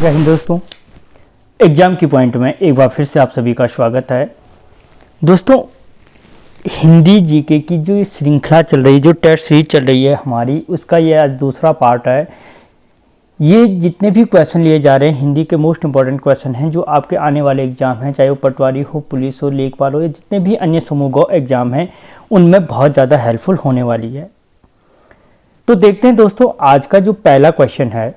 जय हिंद दोस्तों। एग्जाम की पॉइंट में एक बार फिर से आप सभी का स्वागत है। दोस्तों, हिंदी जीके की जो श्रृंखला चल रही है, जो टेस्ट सीरीज चल रही है हमारी, उसका ये आज दूसरा पार्ट है। ये जितने भी क्वेश्चन लिए जा रहे हैं हिंदी के मोस्ट इंपॉर्टेंट क्वेश्चन हैं जो आपके आने वाले एग्जाम हैं, चाहे वो पटवारी हो, पुलिस हो, लेखपाल हो, या जितने भी अन्य समूह एग्जाम हैं उनमें बहुत ज़्यादा हेल्पफुल होने वाली है। तो देखते हैं दोस्तों, आज का जो पहला क्वेश्चन है,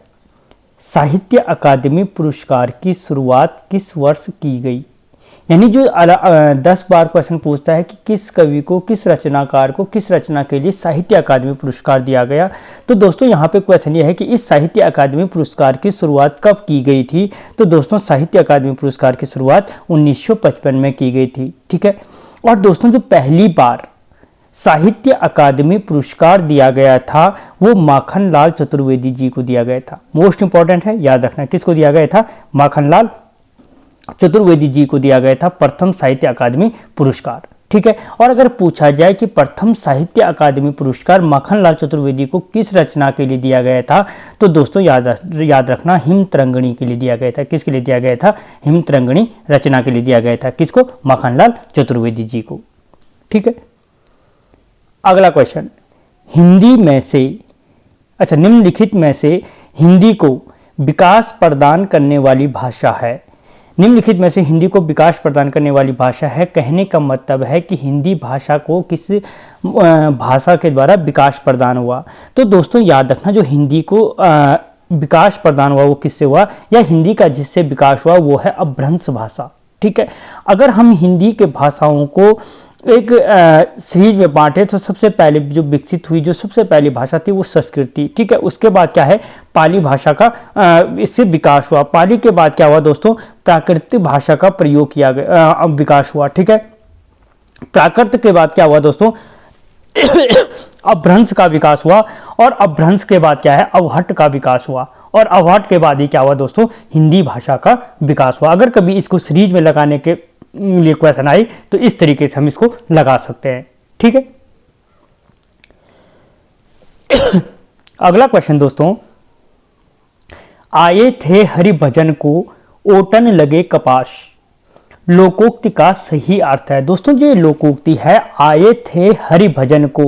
साहित्य अकादमी पुरस्कार की शुरुआत किस वर्ष की गई। यानी जो 10 बार क्वेश्चन पूछता है कि किस कवि को, किस रचनाकार को, किस रचना के लिए साहित्य अकादमी पुरस्कार दिया गया। तो दोस्तों यहाँ पे क्वेश्चन ये है कि इस साहित्य अकादमी पुरस्कार की शुरुआत कब की गई थी। तो दोस्तों साहित्य अकादमी पुरस्कार की शुरुआत 1955 में की गई थी। ठीक है। और दोस्तों जो पहली बार साहित्य अकादमी पुरस्कार दिया गया था वो माखनलाल चतुर्वेदी जी को दिया गया था। मोस्ट इंपॉर्टेंट है, याद रखना किसको दिया गया था। माखनलाल चतुर्वेदी जी को दिया गया था प्रथम साहित्य अकादमी पुरस्कार। ठीक है। और अगर पूछा जाए कि प्रथम साहित्य अकादमी पुरस्कार माखनलाल चतुर्वेदी को किस रचना के लिए दिया गया था, तो दोस्तों याद रखना हिमतरंगिणी के लिए दिया गया था। किसके लिए दिया गया था। हिमतरंगिणी रचना के लिए दिया गया था। किसको। माखनलाल चतुर्वेदी जी को। ठीक है। अगला क्वेश्चन, हिंदी में से निम्नलिखित में से हिंदी को विकास प्रदान करने वाली भाषा है। निम्नलिखित में से हिंदी को विकास प्रदान करने वाली भाषा है। कहने का मतलब है कि हिंदी भाषा को किस भाषा के द्वारा विकास प्रदान हुआ। तो दोस्तों याद रखना, जो हिंदी को विकास प्रदान हुआ वो किससे हुआ, या हिंदी का जिससे विकास हुआ वो है अपभ्रंश भाषा। ठीक है। अगर हम हिंदी के भाषाओं को एक सीरीज में बांटे तो सबसे पहले जो विकसित हुई, जो सबसे पहली भाषा थी वो संस्कृत थी। ठीक है। उसके बाद क्या है, पाली भाषा का इससे विकास हुआ। पाली के बाद क्या हुआ दोस्तों, प्राकृतिक भाषा का प्रयोग किया गया, विकास हुआ। ठीक है। प्राकृत के बाद क्या हुआ दोस्तों, अपभ्रंश का विकास हुआ। और अपभ्रंश के बाद क्या है, अवहट का विकास हुआ। और अवहट के बाद ही क्या हुआ दोस्तों, हिंदी भाषा का विकास हुआ। अगर कभी इसको सीरीज में लगाने के लिए क्वेश्चन आई तो इस तरीके से हम इसको लगा सकते हैं। ठीक है। अगला क्वेश्चन दोस्तों, आए थे हरि भजन को ओटन लगे कपास, लोकोक्ति का सही अर्थ है। दोस्तों जो लोकोक्ति है, आए थे हरि भजन को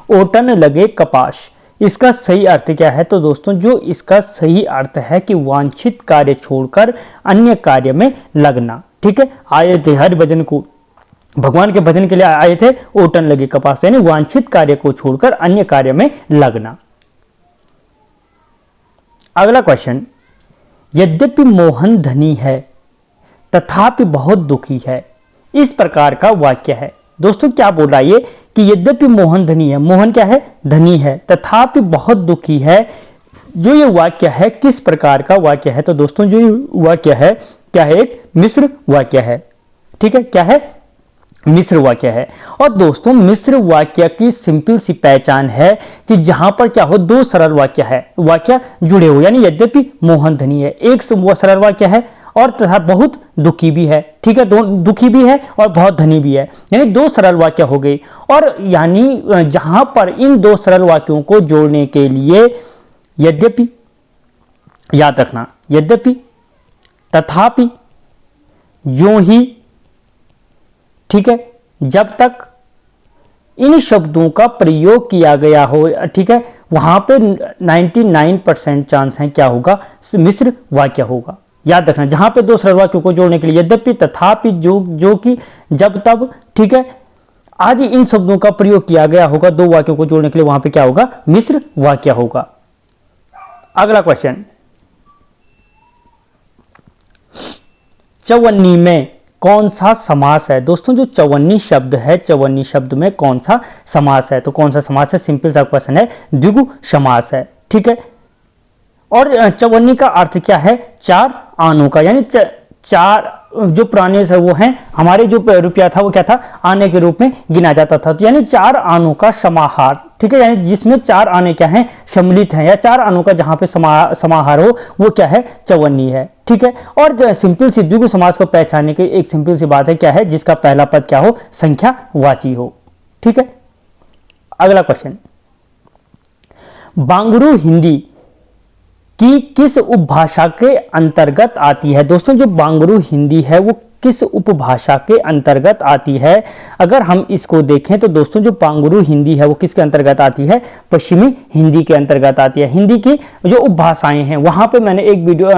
ओटन लगे कपास, इसका सही अर्थ क्या है। तो दोस्तों जो इसका सही अर्थ है कि वांछित कार्य छोड़कर अन्य कार्य में लगना। ठीक है। आए थे हरि भजन को, भगवान के भजन के लिए आए थे, ओटन लगे कपास, यानी वांछित कार्य को छोड़कर अन्य कार्य में लगना। अगला क्वेश्चन, यद्यपि मोहन धनी है तथापि बहुत दुखी है, इस प्रकार का वाक्य है। दोस्तों क्या बोल रहा है ये कि यद्यपि मोहन धनी है, मोहन क्या है, धनी है, तथापि बहुत दुखी है। जो ये वाक्य है किस प्रकार का वाक्य है। तो दोस्तों जो वाक्य है क्या है, एक मिश्र वाक्य है। ठीक है। क्या है, मिश्र वाक्य है। और दोस्तों मिश्र वाक्य की सिंपल सी पहचान है कि जहां पर क्या हो, दो सरल वाक्य है, वाक्य जुड़े हो। यानी यद्यपि मोहन धनी है, एक सरल वाक्य है और तथा बहुत दुखी भी है। ठीक है। दुखी भी है और बहुत धनी भी है, यानी दो सरल वाक्य हो गए। और यानी जहां पर इन दो सरल वाक्यों को जोड़ने के लिए यद्यपि, याद रखना, यद्यपि, तथापि, जो ही, ठीक है, जब तक इन शब्दों का प्रयोग किया गया हो, ठीक है, वहां पे 99% चांस है क्या होगा, मिश्र वाक्य होगा। याद रखना, जहां पे दो सरल वाक्यों को जोड़ने के लिए यद्यपि, तथापि, जो कि, जब तब, ठीक है, आदि इन शब्दों का प्रयोग किया गया होगा दो वाक्यों को जोड़ने के लिए, वहां पे क्या होगा, मिश्र वाक्य होगा। अगला क्वेश्चन, चौवन्नी में कौन सा समास है। दोस्तों जो चौवन्नी शब्द है, चौवन्नी शब्द में कौन सा समास है। तो कौन सा समास है, सिंपल सा क्वेश्चन है, द्विगु समास है। ठीक है। और चौवन्नी का अर्थ क्या है, चार आनों का, यानी चार जो पुराने से वो हैं, हमारे जो रुपया था वो क्या था, आने के रूप में गिना जाता था। तो यानी चार आनों का समाहार। ठीक है। यानी जिसमें चार आने क्या हैं, सम्मिलित हैं, या चार आनों का जहां पे समाहार हो वो क्या है, चौवन्नी है। ठीक है। और सिंपल सी द्विगु समास को पहचानने की एक सिंपल सी बात है, क्या है, जिसका पहला पद क्या हो, संख्यावाची हो। ठीक है। अगला क्वेश्चन, बांगरू हिंदी कि किस उपभाषा के अंतर्गत आती है। दोस्तों जो बांगरू हिंदी है वो किस उपभाषा के अंतर्गत आती है। अगर हम इसको देखें तो दोस्तों जो बांगरू हिंदी है वो किसके अंतर्गत आती है, पश्चिमी हिंदी के अंतर्गत आती है। हिंदी की जो उपभाषाएं हैं वहां पे मैंने एक वीडियो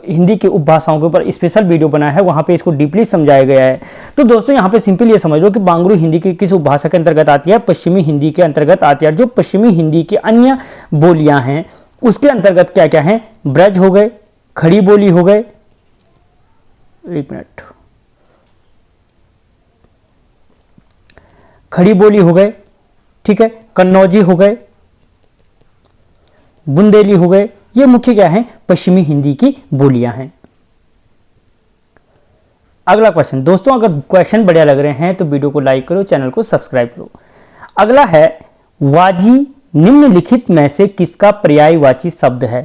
हिंदी की उपभाषाओं के ऊपर स्पेशल वीडियो बनाया है, वहां पे इसको डीपली समझाया गया है। तो दोस्तों यहाँ पे सिंपल ये समझ लो कि बांगरू हिंदी की किस उपभाषा के अंतर्गत आती है, पश्चिमी हिंदी के अंतर्गत आती है। जो पश्चिमी हिंदी की अन्य बोलियां हैं उसके अंतर्गत क्या क्या है, ब्रज हो गए, खड़ी बोली हो गए, एक मिनट, खड़ी बोली हो गए, ठीक है, कन्नौजी हो गए, बुंदेली हो गए, ये मुख्य क्या है, पश्चिमी हिंदी की बोलियां हैं। अगला क्वेश्चन दोस्तों, अगर क्वेश्चन बढ़िया लग रहे हैं तो वीडियो को लाइक करो, चैनल को सब्सक्राइब करो। अगला है वाजी निम्नलिखित में से किसका पर्यायवाची शब्द है।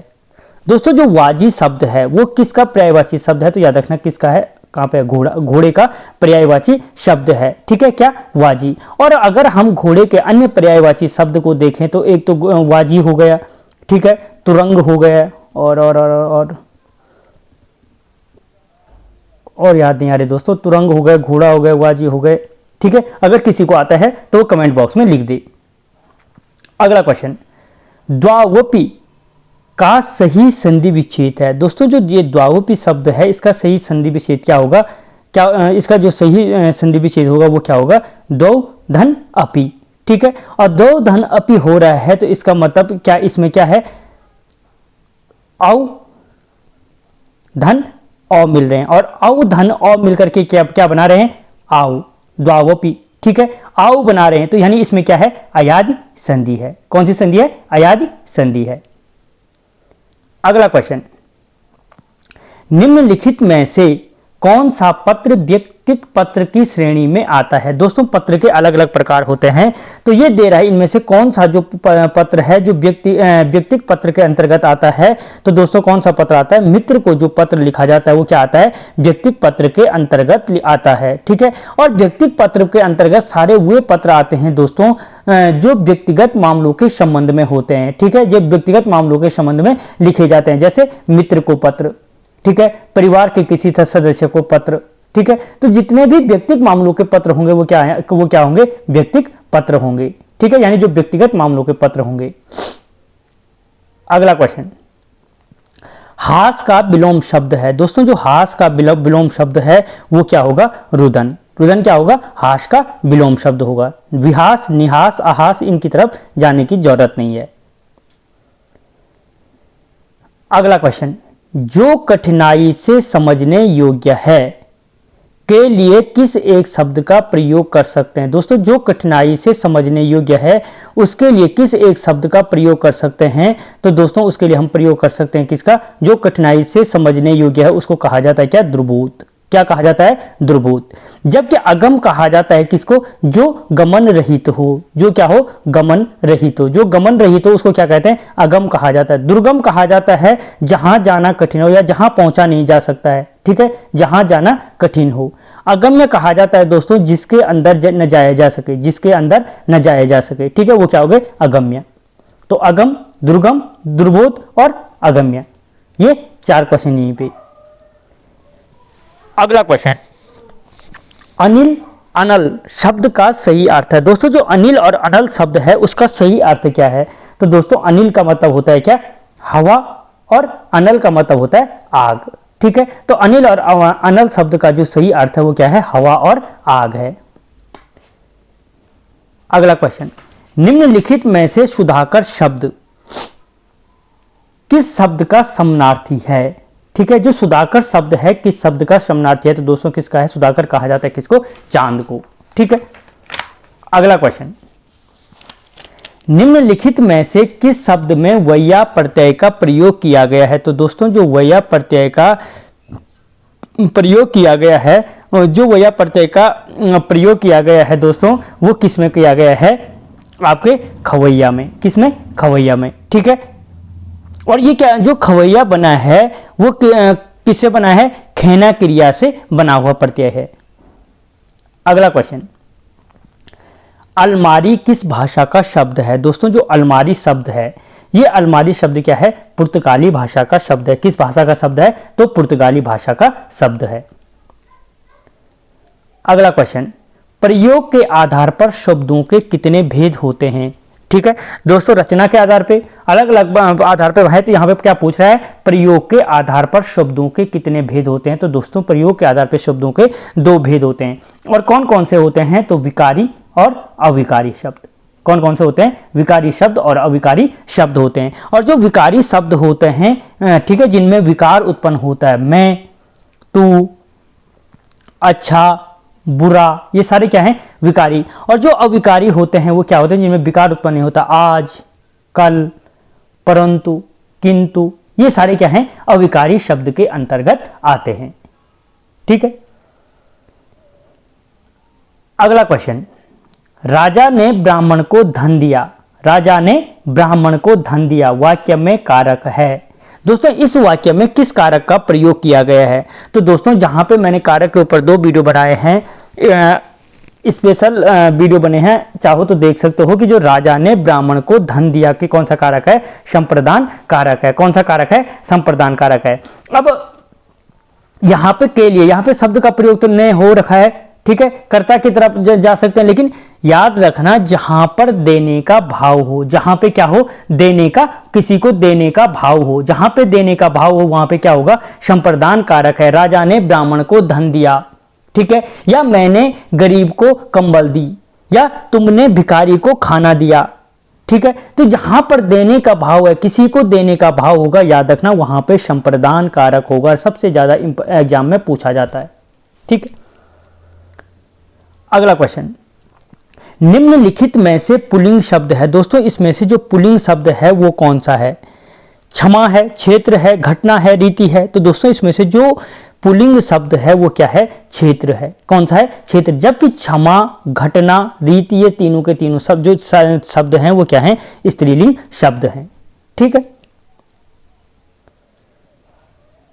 दोस्तों जो वाजी शब्द है वो किसका पर्यायवाची शब्द है, तो याद रखना किसका है, कहां पे, घोड़ा, घोड़े का पर्यायवाची शब्द है, ठीक है, क्या, वाजी। और अगर हम घोड़े के अन्य पर्यायवाची शब्द को देखें तो एक तो वाजी हो गया, ठीक है, तुरंग हो गया, और याद नहीं आ रहे दोस्तों, तुरंग हो गए, घोड़ा हो गए, वाजी हो गए, ठीक है। अगर किसी को आता है तो वो कमेंट बॉक्स में लिख दे। अगला क्वेश्चन, द्वावपी का सही संधि विच्छेद है। दोस्तों जो ये द्वावपी शब्द है इसका सही संधि विच्छेद क्या होगा, क्या इसका जो सही संधि विच्छेद होगा वो क्या होगा, दो धन अपी, ठीक है। और दो धन अपी हो रहा है तो इसका मतलब क्या, इसमें क्या है, औ धन औ मिल रहे हैं, और औ धन औ मिलकर के क्या क्या बना रहे हैं, आओ, द्वावपी, ठीक है, आओ बना रहे हैं। तो यानी इसमें क्या है, अयादि संधि है। कौन सी संधि है, अयादि संधि है। अगला क्वेश्चन, निम्नलिखित में से कौन सा पत्र व्यक्तिक पत्र की श्रेणी में आता है। दोस्तों पत्र के अलग अलग प्रकार होते हैं, तो ये दे रहा है इनमें से कौन सा जो पत्र है जो व्यक्तिक पत्र के अंतर्गत आता है। तो दोस्तों कौन सा पत्र आता है, मित्र को जो पत्र लिखा जाता है वो क्या आता है, व्यक्तिक पत्र के अंतर्गत आता है, ठीक है। और व्यक्तिक पत्र के अंतर्गत सारे वे पत्र आते हैं दोस्तों जो व्यक्तिगत मामलों के संबंध में होते हैं, ठीक है, जो व्यक्तिगत मामलों के संबंध में लिखे जाते हैं, जैसे मित्र को पत्र, ठीक है, परिवार के किसी सदस्य को पत्र, ठीक है। तो जितने भी व्यक्तिगत मामलों के पत्र होंगे वो क्या है, वो क्या होंगे, व्यक्तिगत पत्र होंगे, ठीक है, यानी जो व्यक्तिगत मामलों के पत्र होंगे। अगला क्वेश्चन, हास का विलोम शब्द है। दोस्तों जो हास का विलोम शब्द है वो क्या होगा, रुदन। रुदन क्या होगा, हास का विलोम शब्द होगा। विहास, निहास, आहास इनकी तरफ जाने की जरूरत नहीं है। अगला क्वेश्चन, जो कठिनाई से समझने योग्य है के लिए किस एक शब्द का प्रयोग कर सकते हैं। दोस्तों जो कठिनाई से समझने योग्य है उसके लिए किस एक शब्द का प्रयोग कर सकते हैं, तो दोस्तों उसके लिए हम प्रयोग कर सकते हैं किसका, जो कठिनाई से समझने योग्य है उसको कहा जाता है क्या, दुर्बोध। क्या कहा जाता है, दुर्बोध। जबकि अगम कहा जाता है किसको, जो गमन रहित हो, जो क्या हो, गमन रहित हो, जो गमन रहित हो उसको क्या कहते हैं, अगम कहा जाता है। दुर्गम कहा जाता है जहां जाना कठिन हो या जहां पहुंचा नहीं जा सकता है, ठीक है, जहां जाना कठिन हो। अगम्य कहा जाता है दोस्तों जिसके अंदर न जाया जा सके, जिसके अंदर न जाया जा सके, ठीक है, वो क्या हो गए, अगम्य। तो अगम, दुर्गम, दुर्बोध और अगम्य, ये 4 क्वेश्चन यहीं पे। अगला क्वेश्चन, अनिल अनल शब्द का सही अर्थ है। दोस्तों जो अनिल और अनल शब्द है उसका सही अर्थ क्या है, तो दोस्तों अनिल का मतलब होता है क्या, हवा, और अनल का मतलब होता है आग, ठीक है। तो अनिल और अनल शब्द का जो सही अर्थ है वो क्या है, हवा और आग है। अगला क्वेश्चन, निम्नलिखित में से सुधाकर शब्द किस शब्द का समानार्थी है, ठीक है। जो सुधाकर शब्द है किस शब्द का समानार्थी है, तो दोस्तों किसका है, सुधाकर कहा जाता है किसको, चांद को, ठीक है। अगला क्वेश्चन, निम्नलिखित में से किस शब्द में वैया प्रत्यय का प्रयोग किया गया है। तो दोस्तों जो वैया प्रत्यय का प्रयोग किया गया है, जो वैया प्रत्यय का प्रयोग किया गया है दोस्तों वो किस में किया गया है, आपके खवैया में, किसमें, खवैया में, ठीक है। और ये क्या, जो खवैया बना है वो किससे बना है, खेना क्रिया से बना हुआ प्रत्यय है। अगला क्वेश्चन, अलमारी किस भाषा का शब्द है। दोस्तों जो अलमारी शब्द है ये अलमारी शब्द क्या है? पुर्तगाली भाषा का शब्द है। किस भाषा का शब्द है? तो पुर्तगाली भाषा का शब्द है। अगला क्वेश्चन, प्रयोग के आधार पर शब्दों के कितने भेद होते हैं? ठीक है दोस्तों, रचना के आधार पे, अलग अलग आधार पे है, तो यहाँ पे क्या पूछ रहा है? प्रयोग के आधार पर शब्दों के कितने भेद होते हैं? तो दोस्तों प्रयोग के आधार पर शब्दों के 2 भेद होते हैं। और कौन कौन से होते हैं? तो विकारी और अविकारी शब्द। कौन कौन से होते हैं? विकारी शब्द और अविकारी शब्द होते हैं। और जो विकारी शब्द होते हैं, ठीक है, जिनमें विकार उत्पन्न होता है, मैं, तू, अच्छा, बुरा, ये सारे क्या हैं? विकारी। और जो अविकारी होते हैं वो क्या होते हैं? जिनमें विकार उत्पन्न नहीं होता, आज, कल, परंतु, किंतु, ये सारे क्या हैं? अविकारी शब्द के अंतर्गत आते हैं। ठीक है। अगला क्वेश्चन, राजा ने ब्राह्मण को धन दिया। राजा ने ब्राह्मण को धन दिया वाक्य में कारक है। दोस्तों इस वाक्य में किस कारक का प्रयोग किया गया है? तो दोस्तों जहां पे मैंने कारक के ऊपर 2 वीडियो बनाए हैं, स्पेशल वीडियो बने हैं, चाहो तो देख सकते हो कि जो राजा ने ब्राह्मण को धन दिया कि कौन सा कारक है? संप्रदान कारक है। कौन सा कारक है? संप्रदान कारक है। अब यहां पे के लिए, यहां पे शब्द का प्रयोग तो नहीं हो रखा है, ठीक है, कर्ता की तरफ जा सकते हैं, लेकिन याद रखना जहां पर देने का भाव हो, जहां पे क्या हो? देने का, किसी को देने का भाव हो, जहां पे देने का भाव हो वहां पे क्या होगा? संप्रदान कारक है। राजा ने ब्राह्मण को धन दिया, ठीक है, या मैंने गरीब को कंबल दी, या तुमने भिखारी को खाना दिया, ठीक है। तो जहां पर देने का भाव है, किसी को देने का भाव होगा, याद रखना वहां पे संप्रदान कारक होगा। सबसे ज्यादा एग्जाम में पूछा जाता है, ठीक है। अगला क्वेश्चन, निम्नलिखित में से पुल्लिंग शब्द है। दोस्तों इसमें से जो पुल्लिंग शब्द है वो कौन सा है? क्षमा है, क्षेत्र है, घटना है, रीति है। तो दोस्तों इसमें से जो पुल्लिंग शब्द है वो क्या है? क्षेत्र है। कौन सा है? क्षेत्र। जबकि क्षमा, घटना, रीति, ये तीनों के तीनों शब्द जो शब्द हैं वो क्या हैं? स्त्रीलिंग शब्द हैं, ठीक है।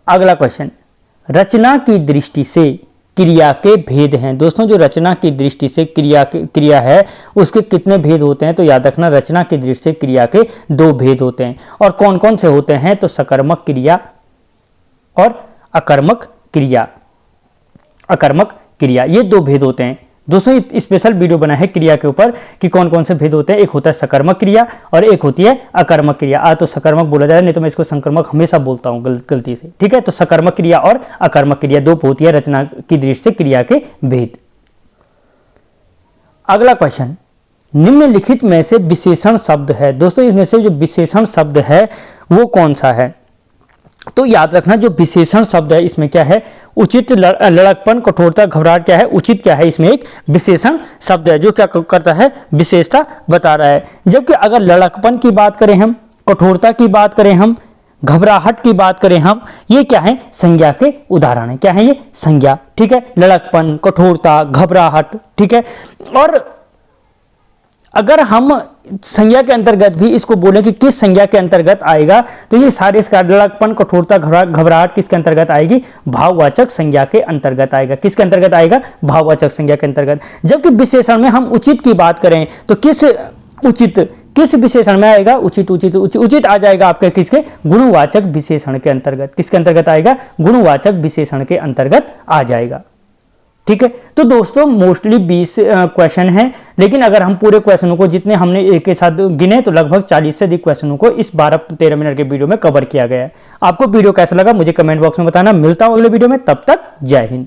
अगला क्वेश्चन, रचना की दृष्टि से क्रिया के भेद हैं। दोस्तों जो रचना की दृष्टि से क्रिया है उसके कितने भेद होते हैं? तो याद रखना रचना की दृष्टि से क्रिया के 2 भेद होते हैं। और कौन कौन से होते हैं? तो सकर्मक क्रिया और अकर्मक क्रिया। अकर्मक क्रिया, ये 2 भेद होते हैं। दोस्तों स्पेशल वीडियो बना है क्रिया के ऊपर कि कौन कौन से भेद होते हैं। एक होता है सकर्मक क्रिया और एक होती है अकर्मक क्रिया। तो सकर्मक बोला जाए, नहीं तो मैं इसको संकर्मक हमेशा बोलता हूं गलती से, ठीक है। तो सकर्मक क्रिया और अकर्मक क्रिया 2 होती है रचना की दृष्टि से क्रिया के भेद। अगला क्वेश्चन, निम्नलिखित में से विशेषण शब्द है। दोस्तों इसमें से जो विशेषण शब्द है वो कौन सा है? तो याद रखना जो विशेषण शब्द है इसमें क्या है? उचित, लड़कपन, कठोरता, घबराहट क्या है? उचित क्या है? इसमें एक विशेषण शब्द है जो क्या करता है? विशेषता बता रहा है। जबकि अगर लड़कपन की बात करें हम, कठोरता की बात करें हम, घबराहट की बात करें हम, ये क्या है? संज्ञा के उदाहरण है। क्या है ये? संज्ञा, ठीक है। लड़कपन, कठोरता, घबराहट, ठीक है। और अगर हम संज्ञा के अंतर्गत भी इसको बोले कि किस संज्ञा के अंतर्गत आएगा, तो ये सारे इसका लड़कपन, कठोरता, घबराहट किसके अंतर्गत आएगी? भाववाचक संज्ञा के अंतर्गत आएगा। किसके अंतर्गत आएगा? भाववाचक संज्ञा के अंतर्गत। जबकि विशेषण में हम उचित की बात करें तो किस उचित, किस विशेषण में आएगा? उचित, उचित, उचित, उचित आ जाएगा आपके किसके? गुणवाचक विशेषण के अंतर्गत। किसके अंतर्गत आएगा? गुणवाचक विशेषण के अंतर्गत आ जाएगा, ठीक है। तो दोस्तों मोस्टली 20 क्वेश्चन हैं, लेकिन अगर हम पूरे क्वेश्चनों को जितने हमने एक के साथ गिने तो लगभग 40 से अधिक क्वेश्चनों को इस 12-13 मिनट के वीडियो में कवर किया गया है। आपको वीडियो कैसा लगा मुझे कमेंट बॉक्स में बताना। मिलता हूं अगले वीडियो में, तब तक जय हिंद।